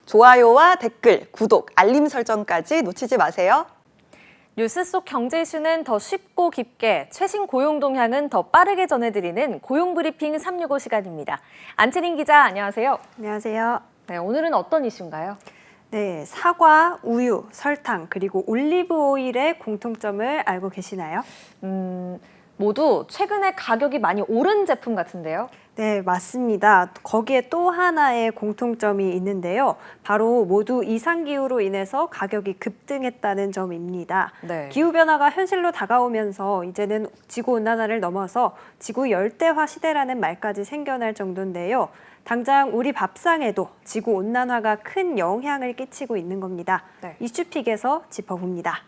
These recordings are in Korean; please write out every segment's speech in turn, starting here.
좋아요와 댓글, 구독, 알림 설정까지 놓치지 마세요. 뉴스 속 경제 이슈는 더 쉽고 깊게, 최신 고용 동향은 더 빠르게 전해드리는 고용브리핑 365 시간입니다. 안채린 기자, 안녕하세요. 안녕하세요. 네, 오늘은 어떤 이슈인가요? 네, 사과, 우유, 설탕, 그리고 올리브 오일의 공통점을 알고 계시나요? 모두 최근에 가격이 많이 오른 제품 같은데요? 네, 맞습니다. 거기에 또 하나의 공통점이 있는데요. 바로 모두 이상기후로 인해서 가격이 급등했다는 점입니다. 네. 기후변화가 현실로 다가오면서 이제는 지구온난화를 넘어서 지구 열대화 시대라는 말까지 생겨날 정도인데요. 당장 우리 밥상에도 지구온난화가 큰 영향을 끼치고 있는 겁니다. 네. 이슈픽에서 짚어봅니다.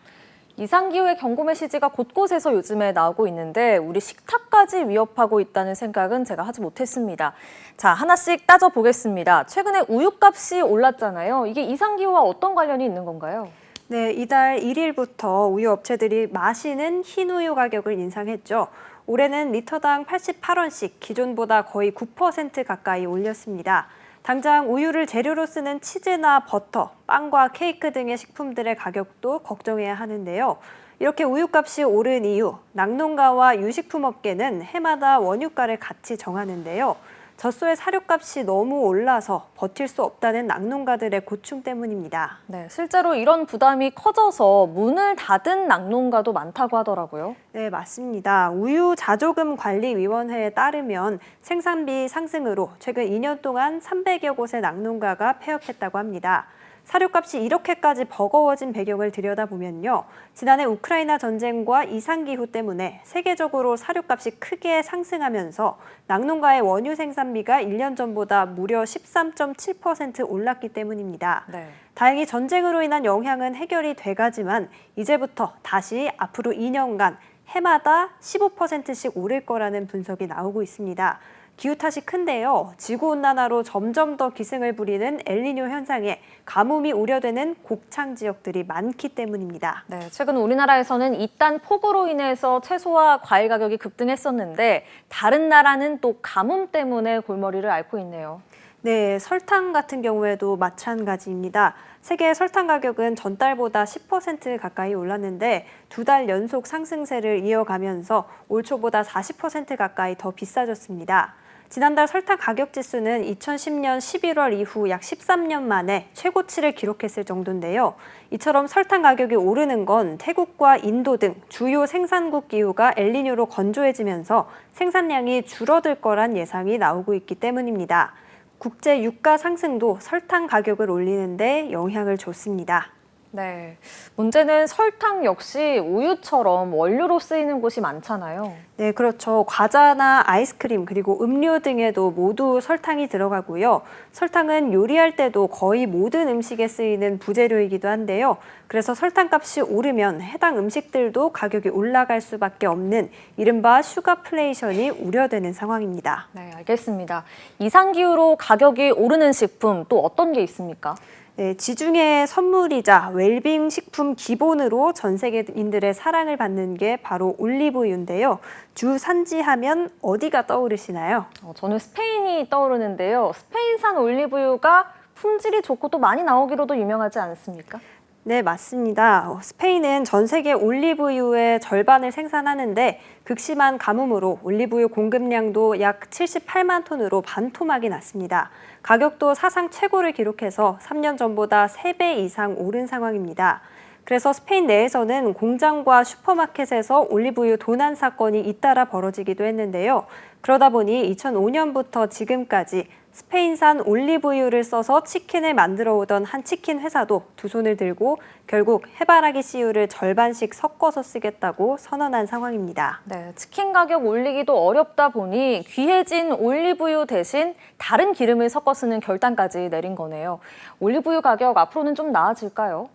이상기후의 경고 메시지가 곳곳에서 요즘에 나오고 있는데 우리 식탁까지 위협하고 있다는 생각은 제가 하지 못했습니다. 자, 하나씩 따져보겠습니다. 최근에 우유값이 올랐잖아요. 이게 이상기후와 어떤 관련이 있는 건가요? 네, 이달 1일부터 우유 업체들이 마시는 흰 우유 가격을 인상했죠. 올해는 리터당 88원씩 기존보다 거의 9% 가까이 올렸습니다. 당장 우유를 재료로 쓰는 치즈나 버터, 빵과 케이크 등의 식품들의 가격도 걱정해야 하는데요. 이렇게 우유값이 오른 이유, 낙농가와 유식품업계는 해마다 원유가를 같이 정하는데요. 젖소의 사료값이 너무 올라서 버틸 수 없다는 낙농가들의 고충 때문입니다. 네, 실제로 이런 부담이 커져서 문을 닫은 낙농가도 많다고 하더라고요. 네, 맞습니다. 우유자조금관리위원회에 따르면 생산비 상승으로 최근 2년 동안 300여 곳의 낙농가가 폐업했다고 합니다. 사료값이 이렇게까지 버거워진 배경을 들여다보면요. 지난해 우크라이나 전쟁과 이상기후 때문에 세계적으로 사료값이 크게 상승하면서 낙농가의 원유 생산비가 1년 전보다 무려 13.7% 올랐기 때문입니다. 네. 다행히 전쟁으로 인한 영향은 해결이 돼가지만 이제부터 다시 앞으로 2년간 해마다 15%씩 오를 거라는 분석이 나오고 있습니다. 기후 탓이 큰데요. 지구온난화로 점점 더 기승을 부리는 엘니뇨 현상에 가뭄이 우려되는 곡창 지역들이 많기 때문입니다. 네, 최근 우리나라에서는 이딴 폭우로 인해서 채소와 과일 가격이 급등했었는데 다른 나라는 또 가뭄 때문에 골머리를 앓고 있네요. 네, 설탕 같은 경우에도 마찬가지입니다. 세계 설탕 가격은 전달보다 10% 가까이 올랐는데 2달 연속 상승세를 이어가면서 올 초보다 40% 가까이 더 비싸졌습니다. 지난달 설탕 가격 지수는 2010년 11월 이후 약 13년 만에 최고치를 기록했을 정도인데요. 이처럼 설탕 가격이 오르는 건 태국과 인도 등 주요 생산국 기후가 엘니뇨로 건조해지면서 생산량이 줄어들 거란 예상이 나오고 있기 때문입니다. 국제 유가 상승도 설탕 가격을 올리는 데 영향을 줬습니다. 네, 문제는 설탕 역시 우유처럼 원료로 쓰이는 곳이 많잖아요. 네, 그렇죠. 과자나 아이스크림 그리고 음료 등에도 모두 설탕이 들어가고요. 설탕은 요리할 때도 거의 모든 음식에 쓰이는 부재료이기도 한데요. 그래서 설탕값이 오르면 해당 음식들도 가격이 올라갈 수밖에 없는 이른바 슈가플레이션이 우려되는 상황입니다. 네, 알겠습니다. 이상기후로 가격이 오르는 식품 또 어떤 게 있습니까? 네, 지중해 선물이자 웰빙 식품 기본으로 전 세계인들의 사랑을 받는 게 바로 올리브유인데요. 주 산지하면 어디가 떠오르시나요? 저는 스페인이 떠오르는데요. 스페인산 올리브유가 품질이 좋고 또 많이 나오기로도 유명하지 않습니까? 네, 맞습니다. 스페인은 전 세계 올리브유의 절반을 생산하는데 극심한 가뭄으로 올리브유 공급량도 약 78만 톤으로 반토막이 났습니다. 가격도 사상 최고를 기록해서 3년 전보다 3배 이상 오른 상황입니다. 그래서 스페인 내에서는 공장과 슈퍼마켓에서 올리브유 도난 사건이 잇따라 벌어지기도 했는데요. 그러다 보니 2005년부터 지금까지 스페인산 올리브유를 써서 치킨을 만들어 오던 한 치킨 회사도 두 손을 들고 결국 해바라기 씨유를 절반씩 섞어서 쓰겠다고 선언한 상황입니다. 네, 치킨 가격 올리기도 어렵다 보니 귀해진 올리브유 대신 다른 기름을 섞어 쓰는 결단까지 내린 거네요. 올리브유 가격 앞으로는 좀 나아질까요?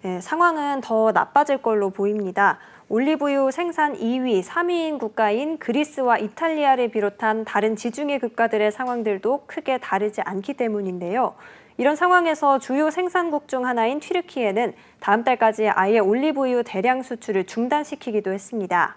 네, 상황은 더 나빠질 걸로 보입니다. 올리브유 생산 2위, 3위인 국가인 그리스와 이탈리아를 비롯한 다른 지중해 국가들의 상황들도 크게 다르지 않기 때문인데요. 이런 상황에서 주요 생산국 중 하나인 튀르키예는 다음 달까지 아예 올리브유 대량 수출을 중단시키기도 했습니다.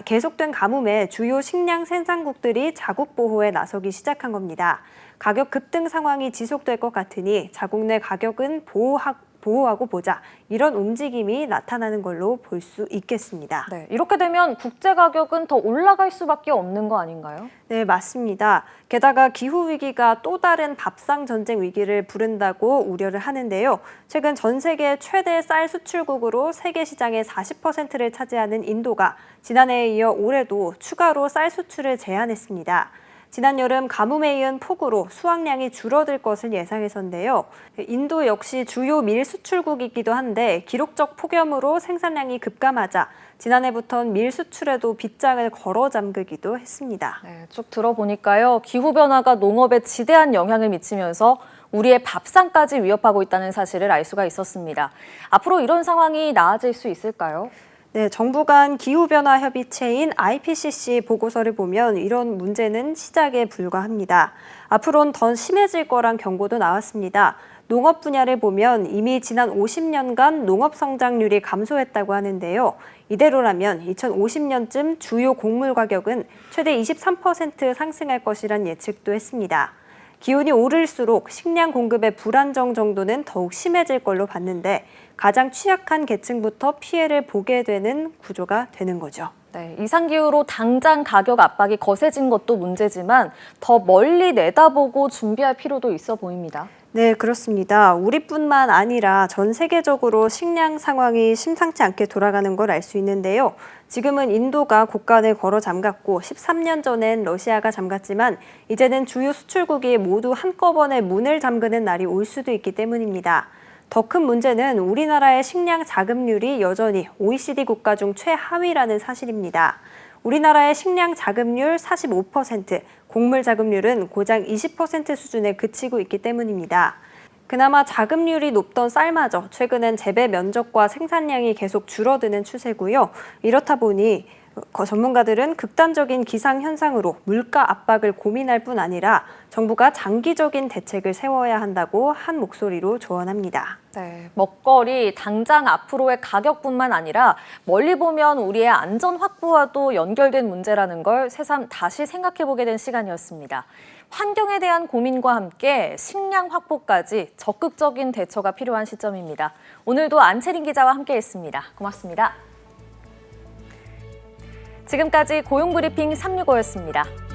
계속된 가뭄에 주요 식량 생산국들이 자국 보호에 나서기 시작한 겁니다. 가격 급등 상황이 지속될 것 같으니 자국 내 가격은 보호하고 보자, 이런 움직임이 나타나는 걸로 볼 수 있겠습니다. 네, 이렇게 되면 국제 가격은 더 올라갈 수밖에 없는 거 아닌가요? 네, 맞습니다. 게다가 기후위기가 또 다른 밥상 전쟁 위기를 부른다고 우려를 하는데요. 최근 전 세계 최대 쌀 수출국으로 세계 시장의 40%를 차지하는 인도가 지난해에 이어 올해도 추가로 쌀 수출을 제한했습니다. 지난 여름 가뭄에 이은 폭우로 수확량이 줄어들 것을 예상해서인데요. 인도 역시 주요 밀 수출국이기도 한데 기록적 폭염으로 생산량이 급감하자 지난해부터는 밀 수출에도 빗장을 걸어 잠그기도 했습니다. 네, 쭉 들어보니까요. 기후변화가 농업에 지대한 영향을 미치면서 우리의 밥상까지 위협하고 있다는 사실을 알 수가 있었습니다. 앞으로 이런 상황이 나아질 수 있을까요? 네, 정부 간 기후변화 협의체인 IPCC 보고서를 보면 이런 문제는 시작에 불과합니다. 앞으로는 더 심해질 거란 경고도 나왔습니다. 농업 분야를 보면 이미 지난 50년간 농업 성장률이 감소했다고 하는데요. 이대로라면 2050년쯤 주요 곡물 가격은 최대 23% 상승할 것이란 예측도 했습니다. 기온이 오를수록 식량 공급의 불안정 정도는 더욱 심해질 걸로 봤는데 가장 취약한 계층부터 피해를 보게 되는 구조가 되는 거죠. 네, 이상기후로 당장 가격 압박이 거세진 것도 문제지만 더 멀리 내다보고 준비할 필요도 있어 보입니다. 네, 그렇습니다. 우리뿐만 아니라 전 세계적으로 식량 상황이 심상치 않게 돌아가는 걸 알 수 있는데요. 지금은 인도가 국간을 걸어 잠갔고 13년 전엔 러시아가 잠갔지만 이제는 주요 수출국이 모두 한꺼번에 문을 잠그는 날이 올 수도 있기 때문입니다. 더 큰 문제는 우리나라의 식량 자급률이 여전히 OECD 국가 중 최하위라는 사실입니다. 우리나라의 식량 자급률 45%, 곡물 자급률은 고작 20% 수준에 그치고 있기 때문입니다. 그나마 자급률이 높던 쌀마저 최근엔 재배 면적과 생산량이 계속 줄어드는 추세고요. 이렇다 보니 전문가들은 극단적인 기상현상으로 물가 압박을 고민할 뿐 아니라 정부가 장기적인 대책을 세워야 한다고 한 목소리로 조언합니다. 네, 먹거리, 당장 앞으로의 가격뿐만 아니라 멀리 보면 우리의 안전 확보와도 연결된 문제라는 걸 새삼 다시 생각해보게 된 시간이었습니다. 환경에 대한 고민과 함께 식량 확보까지 적극적인 대처가 필요한 시점입니다. 오늘도 안채린 기자와 함께했습니다. 고맙습니다. 지금까지 고용브리핑 365였습니다.